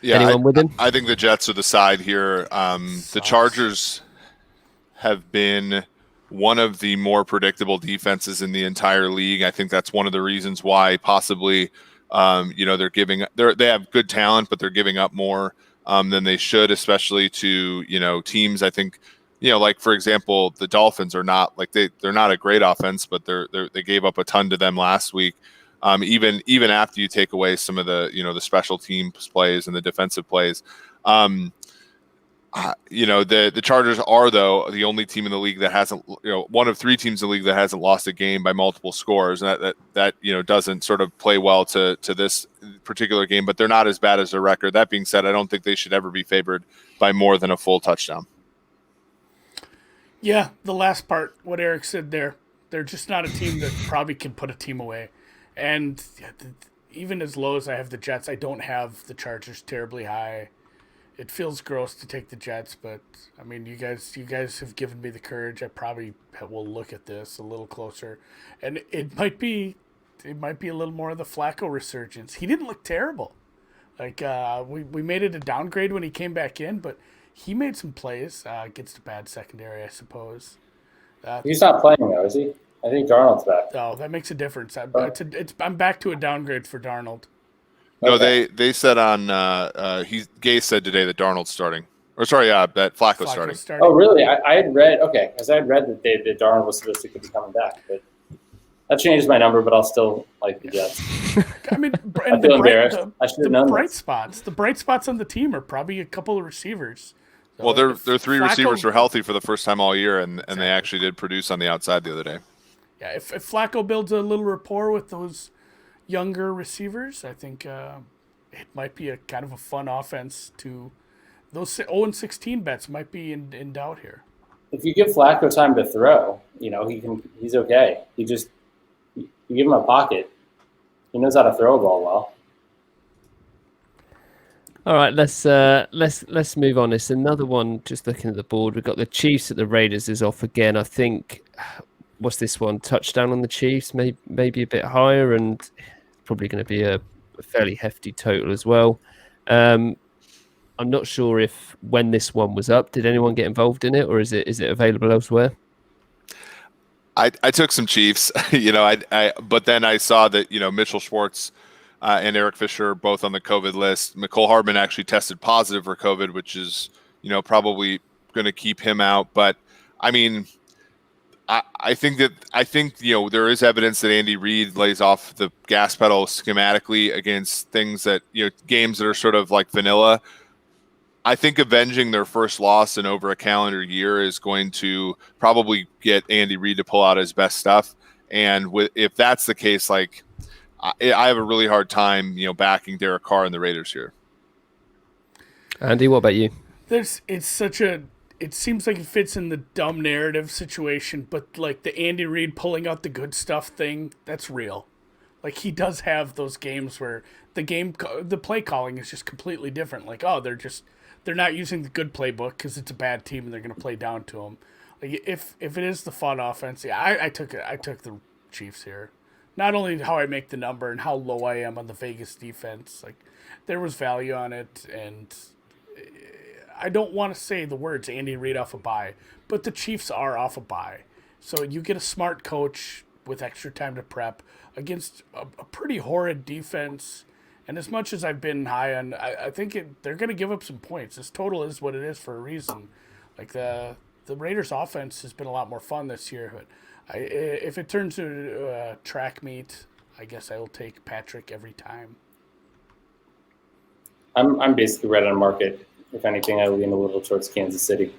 Yeah, Anyone with him? I think the Jets are the side here. The Chargers have been one of the more predictable defenses in the entire league. I think that's one of the reasons why possibly, they have good talent, but they're giving up more than they should, especially to, teams. I think, like for example, the Dolphins are not like they're not a great offense, but they gave up a ton to them last week. Even after you take away some of the the special teams plays and the defensive plays, the Chargers are though the only team in the league that hasn't one of 3 teams in the league that hasn't lost a game by multiple scores, and that doesn't sort of play well to this particular game, but they're not as bad as their record. That being said, I don't think they should ever be favored by more than a full touchdown. Yeah, the last part, what Eric said there, they're just not a team that probably can put a team away. And even as low as I have the Jets, I don't have the Chargers terribly high. It feels gross to take the Jets, but I mean, you guys have given me the courage. I probably will look at this a little closer, and it might be a little more of the Flacco resurgence. He didn't look terrible. Like we made it a downgrade when he came back in, but he made some plays against a bad secondary, I suppose. He's not playing though, is he? I think Darnold's back. Oh, that makes a difference. I'm back to a downgrade for Darnold. No, Okay. they said on Gase said today that Darnold's starting. Or sorry, that Flacco's starting. Oh, really? I had read because I had read that Darnold was supposed to be coming back, but that changes my number. But I'll still like the Jets. I mean, I feel embarrassed. I should have known the bright spots on the team are probably a couple of receivers. So well, their 3 receivers were healthy for the first time all year, and they actually did produce on the outside the other day. Yeah, if Flacco builds a little rapport with those younger receivers, I think it might be a kind of a fun offense. To those 0-16 bets might be in doubt here. If you give Flacco time to throw, he's okay. You give him a pocket. He knows how to throw a ball well. All right, let's move on. It's another one. Just looking at the board, we've got the Chiefs at the Raiders is off again. I think. What's this one? Touchdown on the Chiefs, maybe a bit higher, and probably going to be a fairly hefty total as well. I'm not sure if when this one was up, did anyone get involved in it, or is it available elsewhere? I took some Chiefs, but then I saw that Mitchell Schwartz and Eric Fisher both on the COVID list. Mecole Hardman actually tested positive for COVID, which is probably going to keep him out. But I mean. I think there is evidence that Andy Reid lays off the gas pedal schematically against things that games that are sort of like vanilla. I think avenging their first loss in over a calendar year is going to probably get Andy Reid to pull out his best stuff. And if that's the case, like I have a really hard time backing Derek Carr and the Raiders here. Andy, what about you? It seems like it fits in the dumb narrative situation, but like the Andy Reid pulling out the good stuff thing, that's real. Like he does have those games where the play calling is just completely different. Like, they're not using the good playbook because it's a bad team and they're going to play down to them. Like if it is the fun offense, yeah, I took the Chiefs here. Not only how I make the number and how low I am on the Vegas defense, like there was value on it, and I don't want to say the words Andy Reid off a bye, but the Chiefs are off a bye. So you get a smart coach with extra time to prep against a pretty horrid defense. And as much as I've been high on, I think they're going to give up some points. This total is what it is for a reason. Like the Raiders offense has been a lot more fun this year. But if it turns into a track meet, I guess I will take Patrick every time. I'm basically right on market if anything, I lean a little towards Kansas City.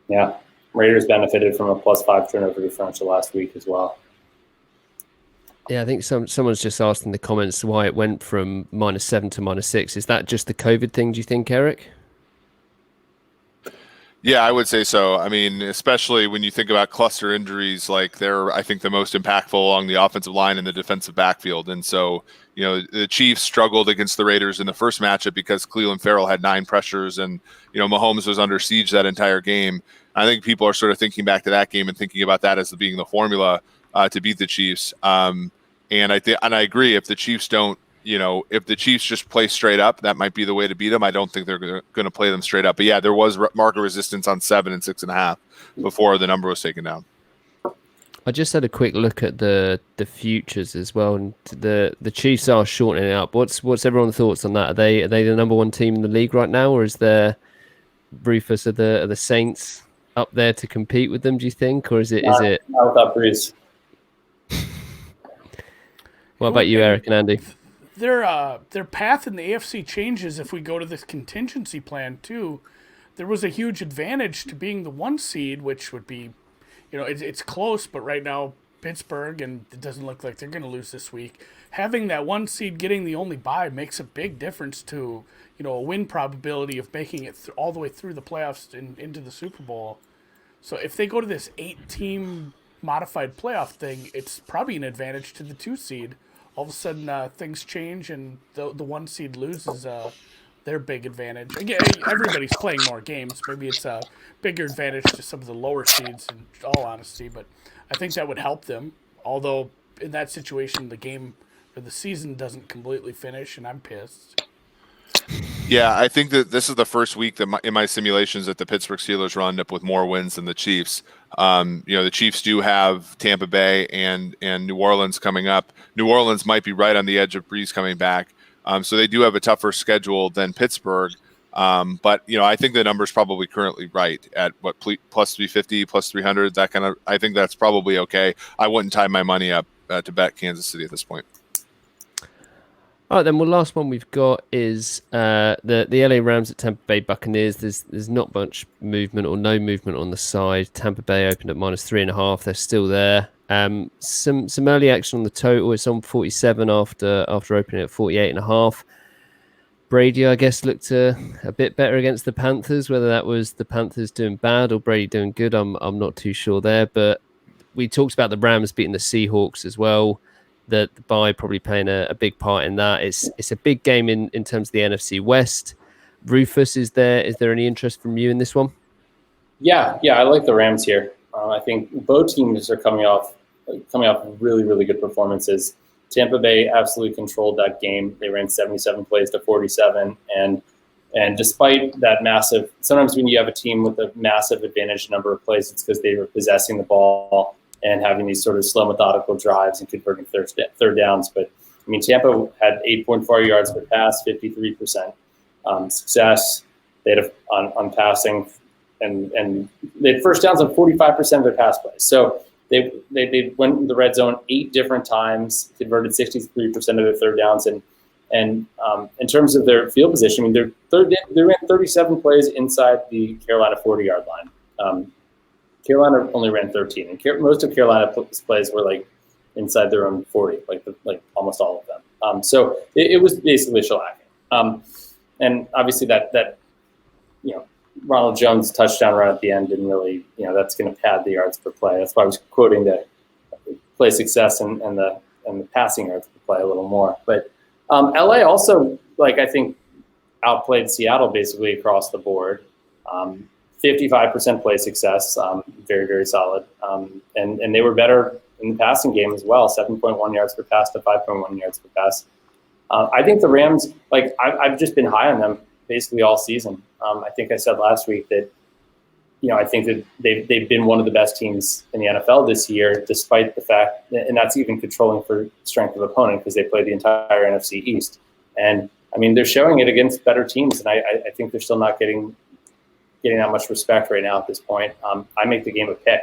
Yeah, Raiders benefited from a +5 turnover differential last week as well. Yeah, I think someone's just asked in the comments why it went from -7 to -6. Is that just the COVID thing, do you think, Eric? Yeah, I would say so. I mean, especially when you think about cluster injuries, like they're, I think, the most impactful along the offensive line and the defensive backfield. And so, the Chiefs struggled against the Raiders in the first matchup because Cleveland Farrell had 9 pressures and, Mahomes was under siege that entire game. I think people are sort of thinking back to that game and thinking about that as being the formula to beat the Chiefs. And I agree, if the Chiefs don't, if the Chiefs just play straight up, that might be the way to beat them. I don't think they're going to play them straight up. But yeah, there was market resistance on 7 and 6.5 before the number was taken down. I just had a quick look at the futures as well, and the Chiefs are shortening it up. What's everyone's thoughts on that? Are they the number 1 team in the league right now, or is there Rufus are the Saints up there to compete with them? Do you think, or is it? Not without Breeze. What about you, Eric and Andy? Their path in the AFC changes if we go to this contingency plan too. There was a huge advantage to being the 1 seed, which would be, it's close, but right now Pittsburgh, and it doesn't look like they're going to lose this week. Having that 1 seed getting the only bye makes a big difference to, a win probability of making it all the way through the playoffs and into the Super Bowl. So if they go to this 8-team modified playoff thing, it's probably an advantage to the 2 seed. All of a sudden, things change, and the 1 seed loses their big advantage. Again, everybody's playing more games. Maybe it's a bigger advantage to some of the lower seeds, in all honesty. But I think that would help them. Although in that situation, the game or the season doesn't completely finish, and I'm pissed. Yeah, I think that this is the first week that in my simulations that the Pittsburgh Steelers will end up with more wins than the Chiefs. The Chiefs do have Tampa Bay and New Orleans coming up. New Orleans might be right on the edge of Breeze coming back. So they do have a tougher schedule than Pittsburgh. But, I think the number's probably currently right at what, plus 350, plus 300, that kind of, I think that's probably okay. I wouldn't tie my money up to bet Kansas City at this point. All right, then. Well, last one we've got is the LA Rams at Tampa Bay Buccaneers. There's not much movement or no movement on the side. Tampa Bay opened at -3.5. They're still there. Some early action on the total. It's on 47 after opening at 48.5. Brady, I guess, looked a bit better against the Panthers. Whether that was the Panthers doing bad or Brady doing good, I'm not too sure there. But we talked about the Rams beating the Seahawks as well. The bye probably playing a big part in that. It's a big game in terms of the NFC West. Rufus, is there any interest from you in this one? Yeah, I like the Rams here. I think both teams are coming off really, really good performances. Tampa Bay absolutely controlled that game. They ran 77 plays to 47, and despite that massive, sometimes when you have a team with a massive advantage number of plays, it's because they were possessing the ball and having these sort of slow, methodical drives and converting third downs. But, Tampa had 8.4 yards per pass, 53% success. They had on passing, and they had first downs on 45% of their pass plays. So they went in the red zone 8 different times, converted 63% of their third downs. And in terms of their field position, they ran 37 plays inside the Carolina 40-yard line. Carolina only ran 13, and most of Carolina plays were like inside their own 40, like almost all of them. So it was basically shellacking. And obviously that Ronald Jones touchdown right at the end didn't really, that's going to pad the yards per play. That's why I was quoting the play success and the passing yards per play a little more. But LA also, I think, outplayed Seattle basically across the board. 55% play success, very, very solid. And they were better in the passing game as well, 7.1 yards per pass to 5.1 yards per pass. I think the Rams, I've just been high on them basically all season. I think I said last week that, I think that they've been one of the best teams in the NFL this year, despite the fact, and that's even controlling for strength of opponent because they play the entire NFC East. And, they're showing it against better teams, and I think they're still not getting that much respect right now at this point. I make the game a pick.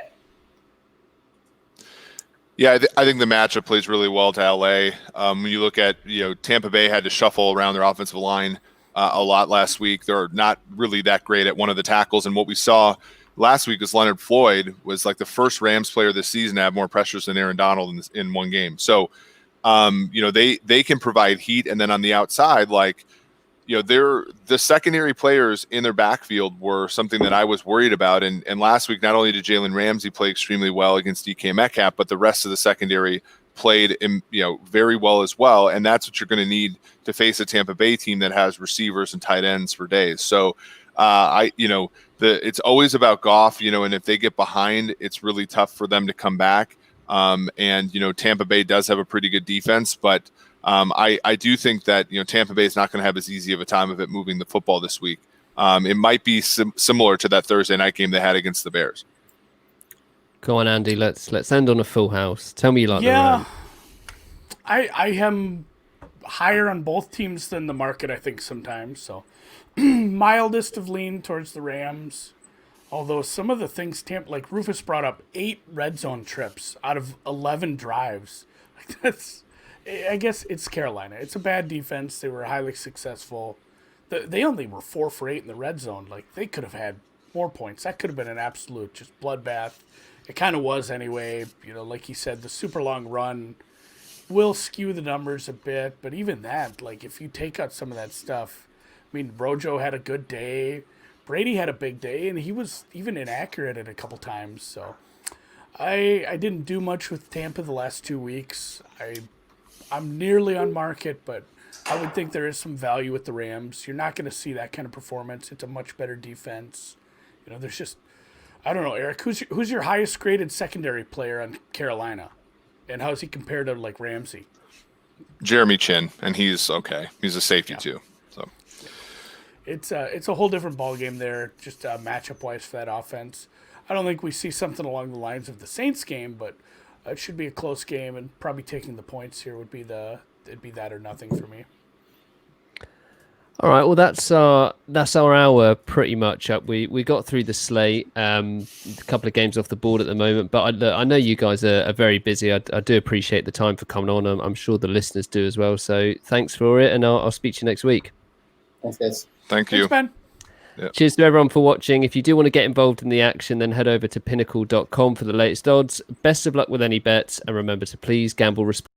Yeah, I think the matchup plays really well to LA. When you look at, Tampa Bay had to shuffle around their offensive line a lot last week. They're not really that great at one of the tackles. And what we saw last week is Leonard Floyd was like the first Rams player this season to have more pressures than Aaron Donald in one game. So, they can provide heat. And then on the outside, like, the secondary players in their backfield were something that I was worried about. And last week, not only did Jalen Ramsey play extremely well against DK Metcalf, but the rest of the secondary played very well as well. And that's what you're going to need to face a Tampa Bay team that has receivers and tight ends for days. So it's always about Goff, and if they get behind, it's really tough for them to come back. Tampa Bay does have a pretty good defense, but I do think that Tampa Bay is not going to have as easy of a time of it moving the football this week. It might be similar to that Thursday night game they had against the Bears. Go on, Andy. Let's end on a full house. Tell me you like the Rams. I am higher on both teams than the market, I think, sometimes. So mildest of lean towards the Rams. Although some of the things Tampa, like Rufus brought up, 8 red zone trips out of 11 drives. Like that's. I guess it's Carolina. It's a bad defense. They were highly successful. They only were 4 for 8 in the red zone. Like, they could have had more points. That could have been an absolute just bloodbath. It kind of was anyway. Like he said, the super long run will skew the numbers a bit. But even that, like, if you take out some of that stuff, I mean, Rojo had a good day. Brady had a big day, and he was even inaccurate at a couple times. So I didn't do much with Tampa the last 2 weeks. I'm nearly on market, but I would think there is some value with the Rams. You're not going to see that kind of performance. It's a much better defense. There's just, I don't know, Eric, who's your highest graded secondary player on Carolina? And how does he compare to, like, Ramsey? Jeremy Chin, and he's okay. He's a safety too. So it's a whole different ballgame there, just matchup-wise for that offense. I don't think we see something along the lines of the Saints game, but it should be a close game, and probably taking the points here would be it'd be that or nothing for me. All right, well that's our hour pretty much up. We got through the slate, a couple of games off the board at the moment, but I know you guys are very busy. I do appreciate the time for coming on. I'm sure the listeners do as well. So thanks for it, and I'll speak to you next week. Thanks, guys. Thank you. Thanks, Ben. Yep. Cheers to everyone for watching. If you do want to get involved in the action, then head over to pinnacle.com for the latest odds. Best of luck with any bets, and remember to please gamble responsibly.